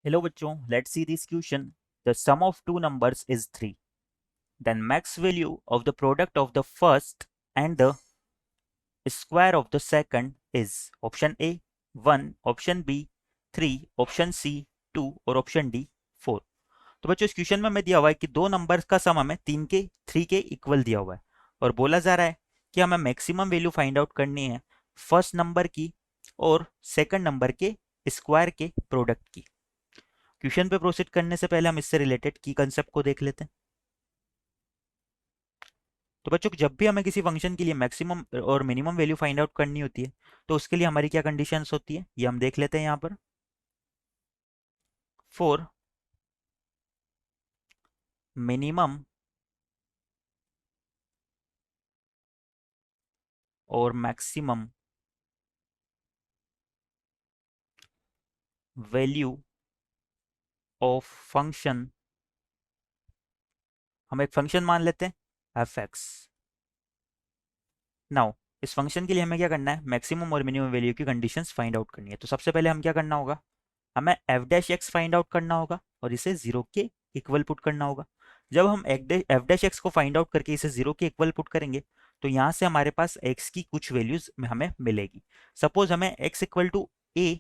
Hello बच्चों, let's see this question. The sum of two numbers is 3. Then max value of the product of the first and the square of the second is option A 1, option B 3, option C 2 और option D 4. तो बच्चों इस question में हमें दिया हुआ है कि दो नंबर्स का सम हमें 3 के इक्वल दिया हुआ है और बोला जा रहा है कि हमें मैक्सिमम वैल्यू फाइंड आउट करनी है फर्स्ट नंबर की और सेकंड नंबर के स्क्वायर के प्रोडक्ट की। क्वेश्चन पे प्रोसीड करने से पहले हम इससे रिलेटेड की कंसेप्ट को देख लेते हैं। तो बच्चों जब भी हमें किसी फंक्शन के लिए मैक्सिमम और मिनिमम वैल्यू फाइंड आउट करनी होती है तो उसके लिए हमारी क्या कंडीशंस होती है ये हम देख लेते हैं यहाँ पर। फॉर मिनिमम और मैक्सिमम वैल्यू ऑफ फंक्शन, हम एक फंक्शन मान लेते हैं एफ एक्स। नाउ इस फंक्शन के लिए हमें क्या करना है, मैक्सिमम और मिनिमम वैल्यू की कंडीशंस फाइंड आउट करनी है। तो सबसे पहले हम क्या करना होगा, हमें F dash x find out करना होगा और इसे जीरो के इक्वल पुट करना होगा। जब हम एफ डैश एक्स को फाइंड आउट करके इसे जीरो के इक्वल पुट करेंगे तो यहाँ से हमारे पास एक्स की कुछ वैल्यूज हमें मिलेगी। सपोज हमें एक्स इक्वल टू ए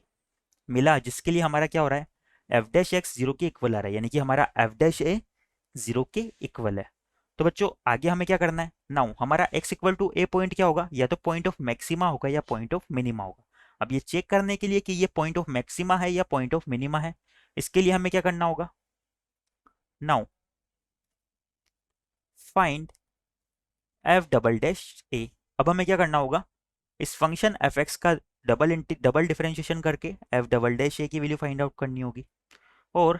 मिला जिसके लिए हमारा क्या हो रहा है, एफ डैश एक्स जीरो के इक्वल आ रहा है, यानी कि हमारा एफ डैश ए जीरो के इक्वल है। तो बच्चों आगे हमें क्या करना है, नाउ हमारा x equal to a point क्या होगा, या तो पॉइंट ऑफ मैक्सिमा होगा या पॉइंट ऑफ मिनिमा होगा। अब ये चेक करने के लिए कि ये पॉइंट ऑफ मैक्सिमा है या पॉइंट ऑफ मिनिमा है, इसके लिए हमें क्या करना होगा, now find F double dash A. अब हमें क्या करना होगा, इस फंक्शन एफ एक्स का डबल डिफरेंशिएशन करके एफ डबल डैश ए की वैल्यू फाइंड आउट करनी होगी। और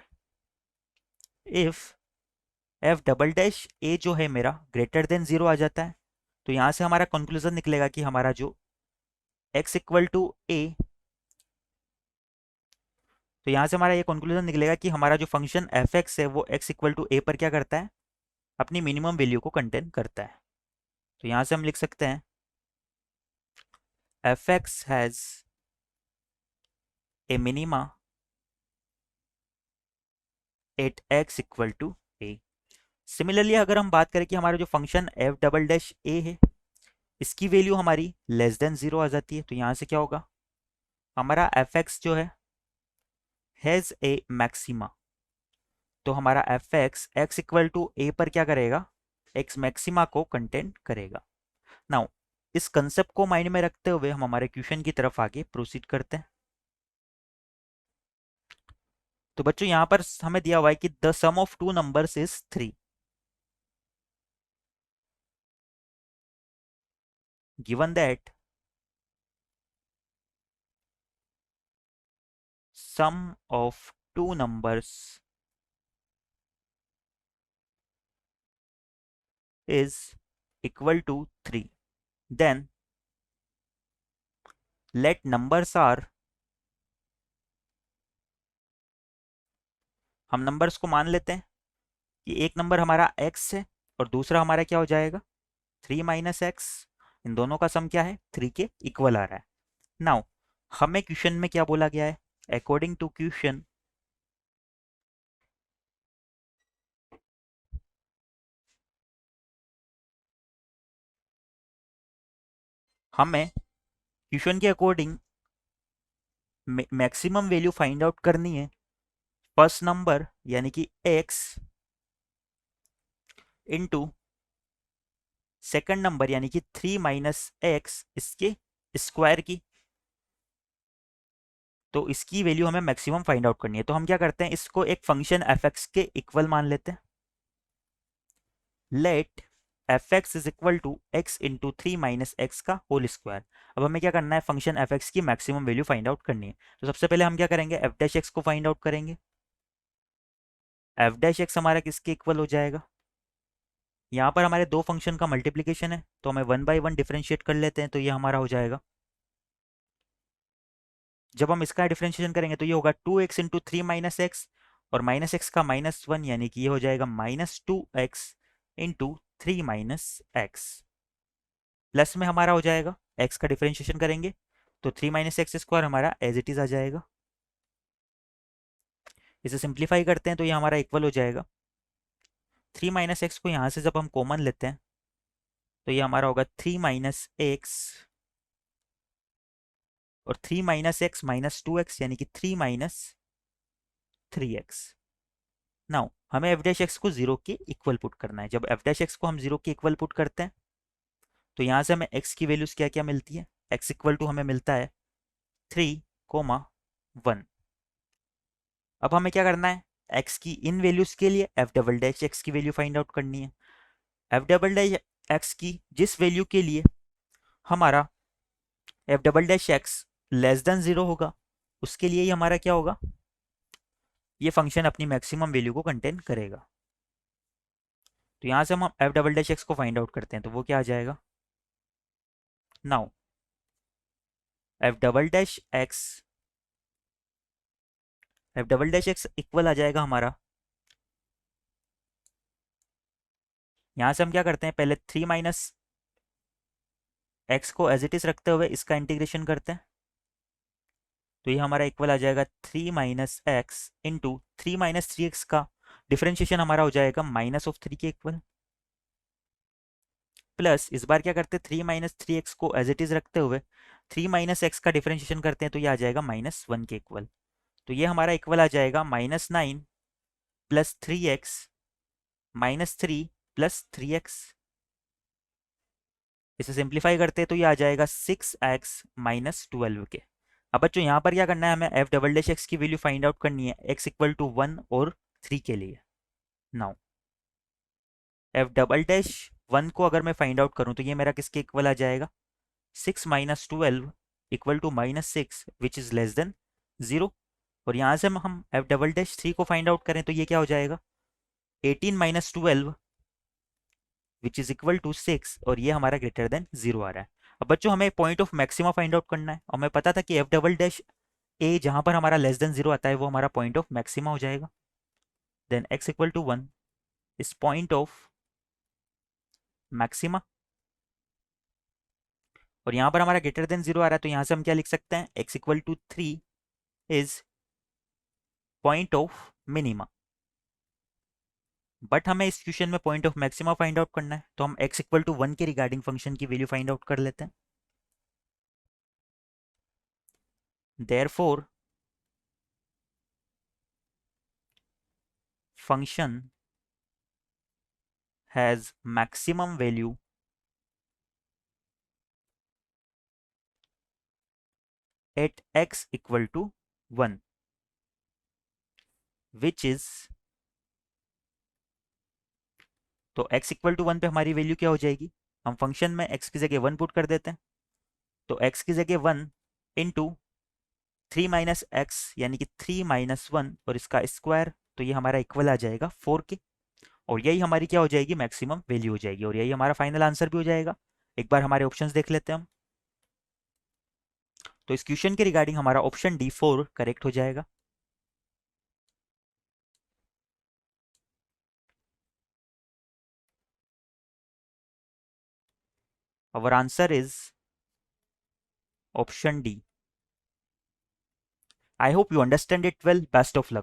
if F double dash A जो है मेरा ग्रेटर देन जीरो आ जाता है तो यहां से हमारा कंक्लूजन निकलेगा कि हमारा जो x इक्वल टू ए, तो यहां से हमारा ये कंक्लूजन निकलेगा कि हमारा जो फंक्शन एफ एक्स है वो x इक्वल टू ए पर क्या करता है, अपनी मिनिमम वैल्यू को कंटेन करता है। तो यहां से हम लिख सकते हैं f x has a minima at x equal to a. Similarly अगर हम बात करें कि हमारा जो function f double dash a है इसकी वैल्यू हमारी लेस देन जीरो आ जाती है, तो यहां से क्या होगा, हमारा एफ एक्स जो है हैज ए मैक्सिमा। तो हमारा F X X equal to A पर क्या करेगा, एक्स मैक्सिमा को कंटेन करेगा। नाउ इस कंसेप्ट को माइंड में रखते हुए हम हमारे क्वेश्चन की तरफ आगे प्रोसीड करते हैं। तो बच्चों यहां पर हमें दिया हुआ है कि the sum of two numbers is 3। Given that sum of two numbers is equal to 3, then let numbers are, हम नंबर्स को मान लेते हैं कि एक नंबर हमारा x है और दूसरा हमारा क्या हो जाएगा 3 माइनस एक्स। इन दोनों का सम क्या है 3 के इक्वल आ रहा है। नाउ हमें क्वेश्चन में क्या बोला गया है, अकॉर्डिंग टू क्वेश्चन हमें क्वेश्चन के according maximum value find out करनी है फर्स्ट नंबर यानी कि x इनटू सेकंड नंबर यानी कि 3 माइनस एक्स इसके स्क्वायर की। तो इसकी वैल्यू हमें मैक्सिमम फाइंड आउट करनी है, तो हम क्या करते हैं, इसको एक फंक्शन एफ एक्स के इक्वल मान लेते हैं। Let f x is equal to x into 3 minus x का होल स्क्वायर। अब हमें क्या करना है, फंक्शन एफ एक्स की मैक्सिमम वैल्यू फाइंड आउट करनी है। तो सबसे पहले हम क्या करेंगे, एफ डैश एक्स को फाइंड आउट करेंगे। एफ डैश एक्स हमारा किसके इक्वल हो जाएगा, यहाँ पर हमारे दो फंक्शन का मल्टीप्लीकेशन है तो हमें वन बाई वन डिफ्रेंशिएट कर लेते हैं, तो ये हमारा हो जाएगा, जब हम इसका डिफरेंशिएशन करेंगे तो ये होगा 2x इंटू 3 माइनस एक्स और माइनस एक्स का माइनस वन यानी कि ये हो जाएगा -2x into 3 minus x. Plus में हमारा हो जाएगा x का डिफरेंशिएशन करेंगे तो 3 माइनस एक्स स्क्वायर हमारा एज इट इज आ जाएगा। इसे सिंप्लीफाई करते हैं तो ये हमारा इक्वल हो जाएगा 3 - x को यहाँ से जब हम कॉमन लेते हैं तो ये हमारा होगा 3 - x और 3 - x -2x यानी कि 3 - 3x। नाउ हमें एफ डैश एक्स को जीरो के इक्वल पुट करना है। जब एफ डैश एक्स को हम जीरो के इक्वल पुट करते हैं तो यहाँ से हमें x की वैल्यूज क्या क्या मिलती है। x इक्वल टू हमें मिलता है 3, 1। अब हमें क्या करना है, x की इन वैल्यूज के लिए एफ डबल डैश एक्स की वैल्यू फाइंड आउट करनी है। एफ डबल डैश एक्स की जिस वैल्यू के लिए हमारा F double dash x less than zero होगा उसके लिए ही हमारा क्या होगा, ये फंक्शन अपनी मैक्सिमम वैल्यू को कंटेन करेगा। तो यहाँ से हम एफ डबल डैश एक्स को फाइंड आउट करते हैं तो वो क्या आ जाएगा, now F double dash X equal आ जाएगा हमारा, यहाँ से हम क्या करते हैं, पहले 3 - x को एज इट इज रखते हुए इसका इंटीग्रेशन करते हैं तो ये हमारा इक्वल आ जाएगा 3 - x इंटू 3 - 3x का डिफरेंशिएशन हमारा हो जाएगा -3 के इक्वल, प्लस इस बार क्या करते हैं 3 - 3x को एज इट इज रखते हुए 3 - x का डिफरेंशिएशन करते हैं तो ये आ जाएगा -1 के इक्वल। तो ये हमारा इक्वल आ जाएगा -9 + 3x -3 + 3x। इसे सिंप्लीफाई करते हैं तो ये आ जाएगा 6x -12 के। अब बच्चों यहाँ पर क्या करना है, हमें एफ डबल डैश एक्स की वैल्यू फाइंड आउट करनी है x इक्वल टू 1 और 3 के लिए। नाउ एफ डबल डैश 1 को अगर मैं फाइंड आउट करूँ तो ये मेरा किसके इक्वल आ जाएगा, 6 - 12 equal to -6 which is less than 0। और यहाँ से हम एफ डबल डैश 3 को फाइंड आउट करें तो ये क्या हो जाएगा, 18 - 12 विच इज इक्वल टू 6 और ये हमारा ग्रेटर देन 0 आ रहा है। अब बच्चों हमें point of maxima find out करना है और हमें पता था कि एफ डबल डैश ए जहाँ पर हमारा लेस देन 0 आता है वो हमारा पॉइंट ऑफ मैक्सिमा हो जाएगा। Then x equal to 1 is point of maxima और यहाँ पर हमारा ग्रेटर देन 0 आ रहा है तो यहाँ से हम क्या लिख सकते हैं, x equal to 3 is point of minima. But हमें इस क्वेश्चन में point of maxima find out करना है तो हम x इक्वल टू 1 के रिगार्डिंग फंक्शन की वैल्यू फाइंड आउट कर लेते हैं। Therefore function has maximum value at x equal to 1 which is, तो x इक्वल टू 1 पे हमारी वैल्यू क्या हो जाएगी, हम फंक्शन में x की जगह 1 पुट कर देते हैं तो x की जगह 1 इंटू 3 - x यानी कि 3 - 1 और इसका स्क्वायर तो ये हमारा इक्वल आ जाएगा 4 के और यही हमारी क्या हो जाएगी, मैक्सिमम वैल्यू हो जाएगी और यही हमारा फाइनल आंसर भी हो जाएगा। एक बार हमारे ऑप्शंस देख लेते हैं हम, तो इस क्वेश्चन के रिगार्डिंग हमारा ऑप्शन डी 4 करेक्ट हो जाएगा। Our answer is option D. I hope you understand it well. Best of luck.